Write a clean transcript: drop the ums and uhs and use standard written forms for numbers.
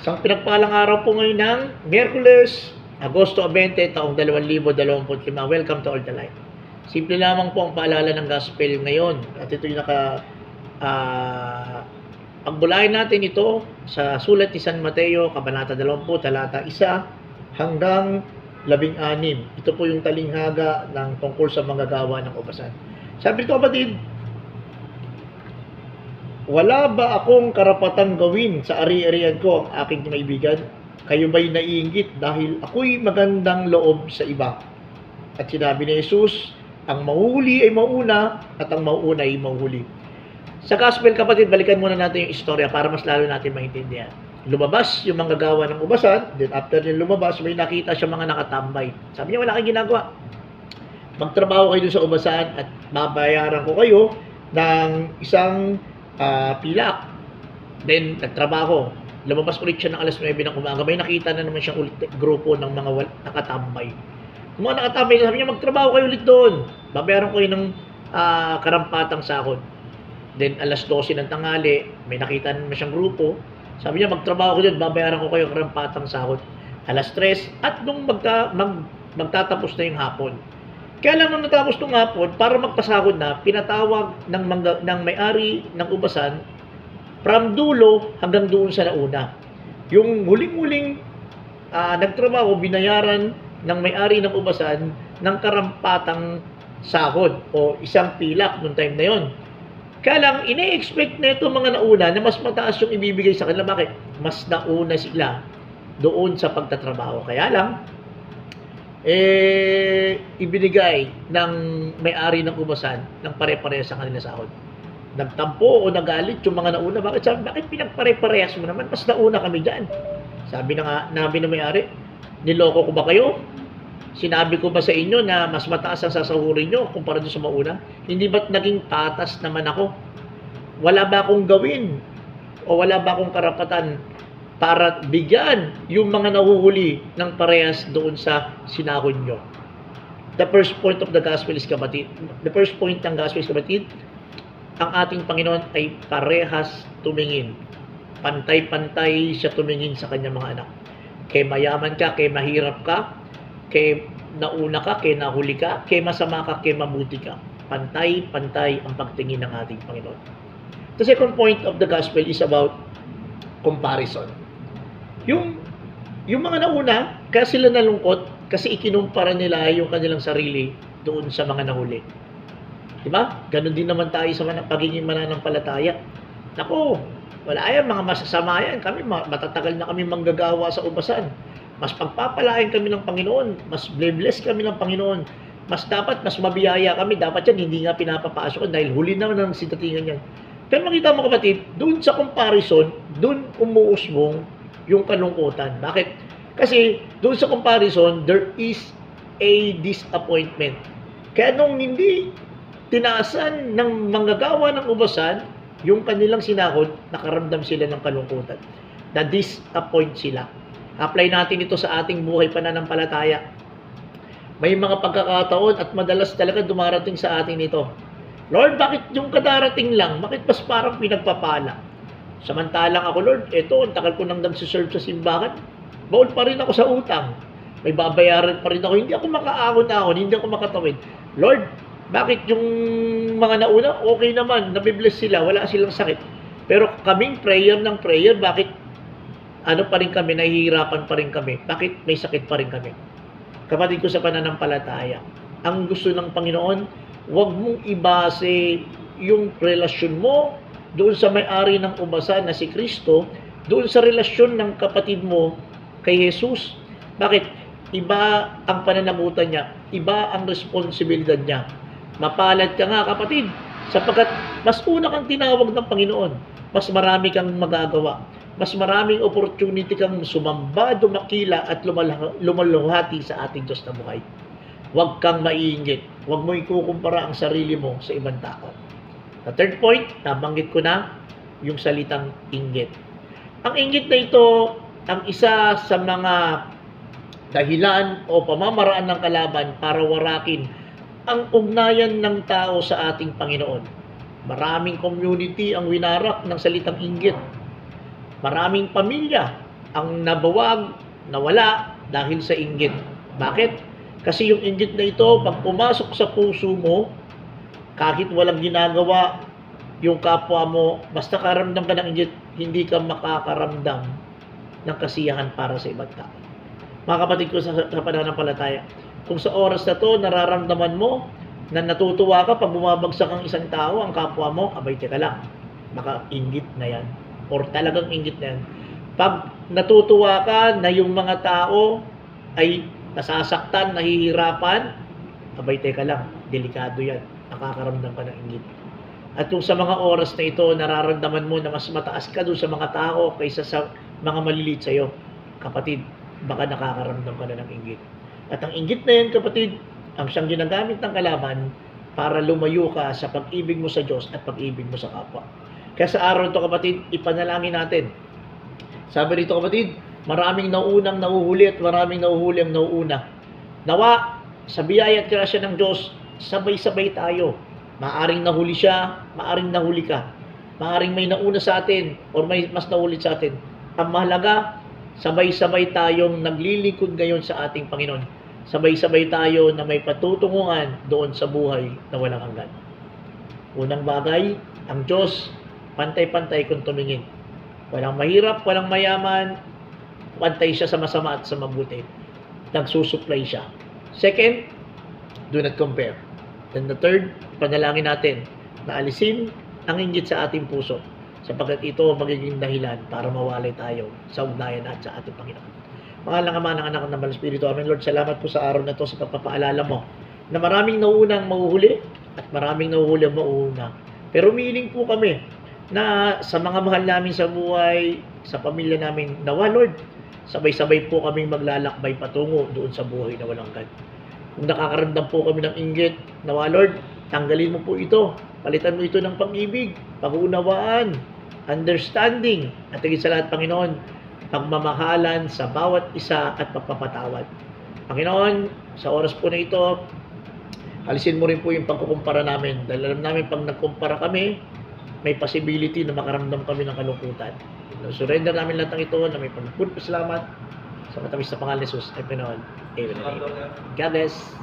Isang pinagpalang araw po ngayon ng Miyerkules, Agosto 20, taong 2025. Welcome to All the Light. Simple lamang po ang paalala ng Gospel ngayon. At ito yung pagbulayan natin ito sa sulat ni San Mateo, Kabanata 20, talata 1 hanggang 16. Ito po yung talinghaga ng tungkol sa manggagawa ng ubasan. Sabi ko, kapatid, wala ba akong karapatang gawin sa ari-arian ko ang aking kaibigan? Kayo ba'y naiinggit dahil ako'y magandang loob sa iba? At sinabi ni Jesus, ang mahuhuli ay mauna at ang mauuna ay mahuhuli. Sa gospel, kapatid, balikan muna natin yung istorya para mas lalo natin maintindihan. Lumabas yung manggagawa ng ubasan, then after din lumabas, may nakita siya mga nakatambay. Sabi niya, wala kang ginagawa. Magtrabaho kayo sa ubasan at babayaran ko kayo ng isang pilak. Then, nagtrabaho. Lumabas ulit siya ng alas 9 ng umaga. May nakita na naman siyang ulit grupo ng mga nakatambay. Yung mga nakatambay, sabi niya, magtrabaho kayo ulit doon. Babayaran ko kayo ng karampatang sahod. Then, alas 12 ng tanghali, may nakita na naman siyang grupo. Sabi niya, magtrabaho ko doon, babayaran ko kayo ng karampatang sahod. Alas 3, at nung magtatapos na yung hapon. Kaya lang nung natapos ng hapon, para magpasahod na, pinatawag ng may-ari ng ubasan from dulo hanggang doon sa nauna. Yung huling-huling nagtrabaho, binayaran ng may-ari ng ubasan ng karampatang sahod o isang pilak noong time na yon. Kaya lang, ine-expect na ito mga nauna na mas mataas yung ibibigay sa kanila. Bakit? Mas nauna sila doon sa pagtatrabaho. Kaya lang, ibinigay ng may-ari ng ubasan ng pare-parehas sa kanila sahod. Nagtampo o nagalit yung mga nauna. Bakit pinagpare-parehas mo naman? Mas nauna kami dyan. Sabi na namin ng may-ari, niloko ko ba kayo? Sinabi ko ba sa inyo na mas mataas ang sasahurin nyo kumpara doon sa mauna? Hindi ba't naging patas naman ako? Wala ba akong gawin? O wala ba akong karapatan para bigyan yung mga nahuhuli ng parehas doon sa sinahod nyo? The first point of the gospel is, kapatid, the first point ng gospel is, kapatid, ang ating Panginoon ay parehas tumingin. Pantay-pantay siya tumingin sa kanyang mga anak. Kay mayaman ka, kay mahirap ka, kay nauna ka, kay nahuli ka, kay masama ka, kay mabuti ka. Pantay-pantay ang pagtingin ng ating Panginoon. The second point of the gospel is about comparison. Yung mga nauna, kaya sila nalungkot kasi ikinumpara nila yung kanilang sarili doon sa mga nahuli. Diba? Ganon din naman tayo sa pagiging mananampalataya. Naku, wala yan, mga masasama yan. Kami, matatagal na kami manggagawa sa ubasan. Mas pagpapalain kami ng Panginoon. Mas bless kami ng Panginoon. Mas mabiyaya kami. Dapat yan, hindi nga pinapapasok dahil huli naman ang sitatingan yan. Pero makita mo, kapatid, doon sa comparison, doon umuusbong yung kalungkutan. Bakit? Kasi doon sa comparison, there is a disappointment. Kaya nung hindi tinaasan ng manggagawa ng ubasan, yung kanilang sinahod, nakaramdam sila ng kalungkutan. Na-disappoint sila. Apply natin ito sa ating buhay pananampalataya. May mga pagkakataon at madalas talaga dumarating sa atin ito. Lord, bakit yung kadarating lang? Bakit mas parang pinagpapala? Samantalang ako, Lord, eto, ang tagal ko nang nagsiserve sa simbahan. Baon pa rin ako sa utang. May babayaran pa rin ako. Hindi ako makaahon-ahon, hindi ako makatawid. Lord, bakit yung mga nauna, okay naman, nabibless sila, wala silang sakit. Pero kaming prayer ng prayer, bakit ano pa rin kami, nahihirapan pa rin kami? Bakit may sakit pa rin kami? Kapatid ko sa pananampalataya, ang gusto ng Panginoon, huwag mong ibase yung relasyon mo doon sa may-ari ng ubasan na si Kristo, doon sa relasyon ng kapatid mo kay Jesus. Bakit? Iba ang pananagutan niya, iba ang responsibilidad niya. Mapalad ka nga, kapatid, sapagkat mas una kang tinawag ng Panginoon, mas marami kang magagawa, mas maraming opportunity kang sumamba, dumakila at lumaluhati sa ating Diyos na buhay. Huwag kang maiinggit, huwag mo ikukumpara ang sarili mo sa ibang tao. The third point, nabanggit ko na, yung salitang inggit. Ang inggit na ito, ang isa sa mga dahilan o pamamaraan ng kalaban para warakin ang ugnayan ng tao sa ating Panginoon. Maraming community ang winarak ng salitang inggit. Maraming pamilya ang nabawag, nawala dahil sa inggit. Bakit? Kasi yung inggit na ito, pag pumasok sa puso mo, kahit walang ginagawa yung kapwa mo, basta karamdam ka ng inggit, hindi ka makakaramdam ng kasiyahan para sa ibang tao. Mga kapatid ko sa pananampalataya, kung sa oras na to, nararamdaman mo na natutuwa ka pag bumabagsak ang isang tao, ang kapwa mo, abay, teka lang, baka inggit na yan, or talagang inggit na yan. Pag natutuwa ka na yung mga tao ay nasasaktan, nahihirapan, abay, teka lang, delikado yan, nakakaramdam ka ng inggit. At kung sa mga oras na ito, nararamdaman mo na mas mataas ka doon sa mga tao kaysa sa mga maliliit sa'yo, kapatid, baka nakakaramdam ka na ng inggit. At ang inggit na yan, kapatid, ang siyang ginagamit ng kalaban para lumayo ka sa pag-ibig mo sa Diyos at pag-ibig mo sa kapwa. Kaya sa araw ito, kapatid, ipanalangin natin. Sabi rito, kapatid, maraming nauunang nauhuli at maraming nauhuli ang nauuna. Nawa, sa biyaya at grasya ng Diyos, sabay-sabay tayo. Maaring nahuli siya, maaring nahuli ka. Maaring may nauna sa atin or may mas nahuli sa atin. Ang mahalaga, sabay-sabay tayong naglilingkod ngayon sa ating Panginoon. Sabay-sabay tayo na may patutunguhan doon sa buhay na walang hanggan. Unang bagay, ang Diyos, pantay-pantay kung tumingin. Walang mahirap, walang mayaman, pantay siya sa masama at sa mabuti. Nagsusupply siya. Second, do not compare. Then the third, panalangin natin na alisin ang inggit sa ating puso sapagkat ito magiging dahilan para mawalay tayo sa ugnayan at sa ating Panginoon. Pangalang Ama ng Anak ng Banal Espiritu. Amen. Lord, salamat po sa araw na ito sa pagpapaalala mo na maraming nauunang mahuhuli at maraming nahuhuli ang mauuna. Pero umiiling po kami na sa mga mahal namin sa buhay, sa pamilya namin, nawa Lord, sabay-sabay po kaming maglalakbay patungo doon sa buhay na walang hanggan. Kung nakakaramdam po kami ng inggit, nawa Lord, tanggalin mo po ito. Palitan mo ito ng pag-ibig, pag-uunawaan, understanding, at higit sa lahat, Panginoon, pagmamahalan sa bawat isa at pagpapatawad. Panginoon, sa oras po na ito, alisin mo rin po yung pagkukumpara namin. Dahil alam namin, pag nagkumpara kami, may possibility na makaramdam kami ng kalungkutan. Surrender namin lahat ng ito na may pagpapasalamat sa matamis na pangalan ni Jesus. Amen. Amen. God bless.